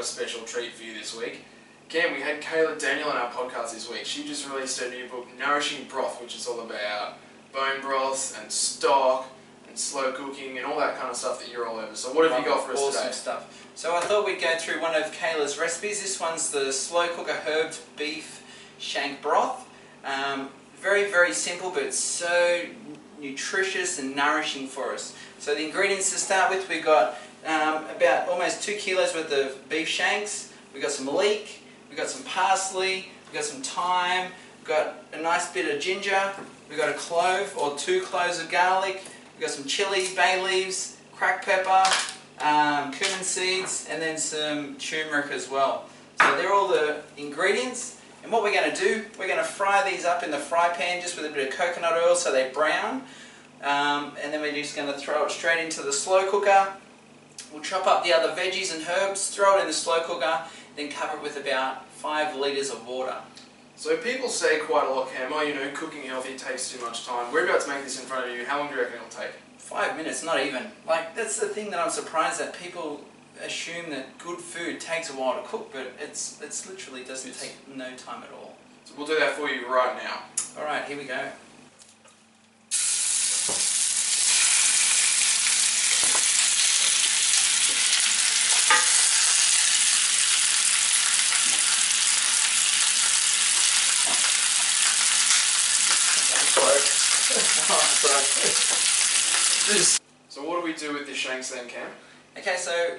a special treat for you this week. Again, we had Kaayla Daniels on our podcast this week. She just released her new book, Nourishing Broth, which is all about bone broths and stock and slow cooking and all that kind of stuff that you're all over. So what have you got for us today? Awesome stuff. So I thought we'd go through one of Kayla's recipes. This one's the slow cooker herbed beef shank broth. Very, very simple, but so nutritious and nourishing for us. So the ingredients to start with, we've got about almost 2 kilos worth of beef shanks. We've got some leek, we've got some parsley, we've got some thyme, we've got a nice bit of ginger, we've got a clove or 2 cloves of garlic, we've got some chili, bay leaves, cracked pepper, cumin seeds, and then some turmeric as well. So they're all the ingredients. And what we're going to do, we're going to fry these up in the fry pan just with a bit of coconut oil so they brown. And then we're just going to throw it straight into the slow cooker. We'll chop up the other veggies and herbs, throw it in the slow cooker, then cover it with about 5 litres of water. So people say quite a lot, Cam, oh, you know, cooking healthy takes too much time. We're about to make this in front of you. How long do you reckon it'll take? 5 minutes, not even. Like, that's the thing that I'm surprised that people assume that good food takes a while to cook, but it's literally doesn't take no time at all. So we'll do that for you right now. Alright, here we go. So what do we do with the shanks then, Cam? Okay, so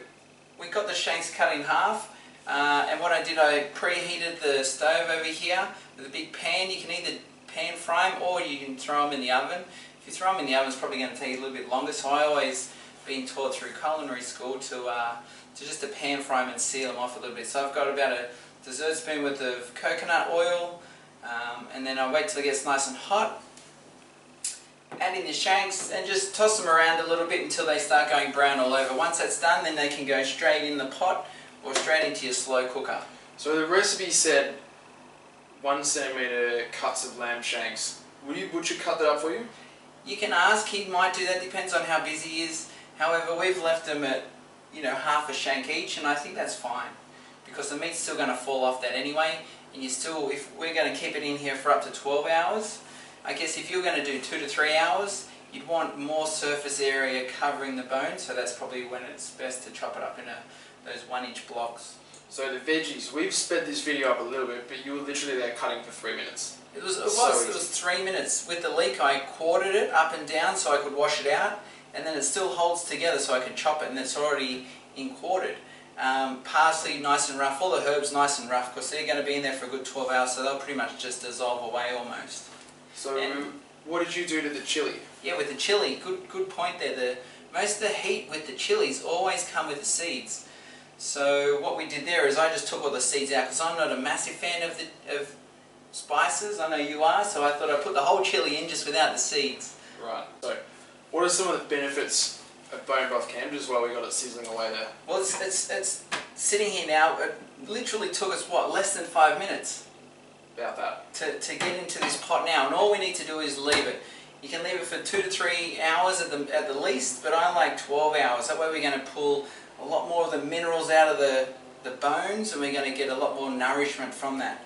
we got the shanks cut in half, and what I did, I preheated the stove over here with a big pan. You can either pan fry them or you can throw them in the oven. If you throw them in the oven, it's probably going to take a little bit longer, so I always been taught through culinary school to just to pan fry them and seal them off a little bit. So I've got about a dessert spoon worth of coconut oil, and then I wait till it gets nice and hot. Add in the shanks and just toss them around a little bit until they start going brown all over. Once that's done, then they can go straight in the pot or straight into your slow cooker. So the recipe said 1 centimetre cuts of lamb shanks. Would you butcher cut that up for you? You can ask, he might do that, depends on how busy he is. However, we've left them at, you know, half a shank each, and I think that's fine. Because the meat's still going to fall off that anyway, and you still, if we're going to keep it in here for up to 12 hours, I guess if you're going to do 2 to 3 hours, you'd want more surface area covering the bone, so that's probably when it's best to chop it up in those 1-inch blocks. So the veggies, we've sped this video up a little bit, but you were literally there cutting for 3 minutes. It was 3 minutes. With the leek, I quartered it up and down so I could wash it out, and then it still holds together so I can chop it, and it's already in quartered. Parsley nice and rough, all the herbs nice and rough, because they're going to be in there for a good 12 hours, so they'll pretty much just dissolve away almost. So what did you do to the chili? Yeah, with the chili, good point there. Most of the heat with the chilies always come with the seeds. So what we did there is I just took all the seeds out, because I'm not a massive fan of spices. I know you are, so I thought I'd put the whole chili in just without the seeds. Right. So what are some of the benefits of bone broth, Cam, just while we got it sizzling away there? Well, it's sitting here now. It literally took us, what, less than 5 minutes? About that. To get into this pot now, and all we need to do is leave it. You can leave it for 2 to 3 hours at the least, but I like 12 hours. That way we're going to pull a lot more of the minerals out of the bones, and we're going to get a lot more nourishment from that.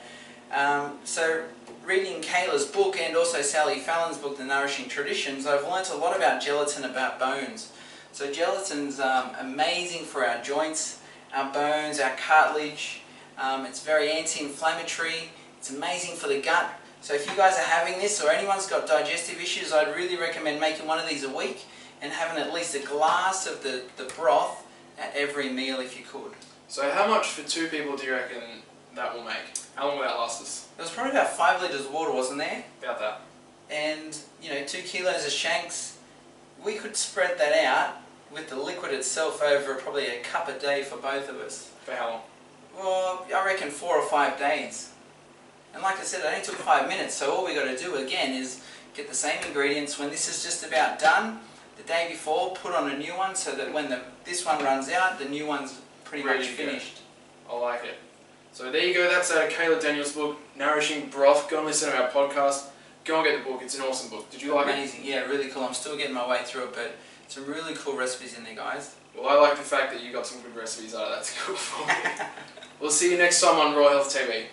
So reading Kayla's book and also Sally Fallon's book, The Nourishing Traditions, I've learnt a lot about gelatin, about bones. So gelatin's amazing for our joints, our bones, our cartilage. It's very anti-inflammatory. It's amazing for the gut. So if you guys are having this, or anyone's got digestive issues, I'd really recommend making one of these a week and having at least a glass of the broth at every meal if you could. So how much for 2 people do you reckon that will make? How long will that last us? There was probably about 5 litres of water, wasn't there? About that. And, you know, 2 kilos of shanks, we could spread that out with the liquid itself over probably a cup a day for both of us. For how long? Well, I reckon 4 or 5 days. And like I said, it only took 5 minutes, so all we got to do again is get the same ingredients. When this is just about done, the day before, put on a new one so that when this one runs out, the new one's pretty much finished. I like it. So there you go, that's out of Kaayla Daniels' book, Nourishing Broth. Go and listen to our podcast. Go and get the book, it's an awesome book. Did you like it? Amazing, yeah, really cool. I'm still getting my way through it, but some really cool recipes in there, guys. Well, I like the fact that you got some good recipes out of that to cook for me. We'll see you next time on Raw Health TV.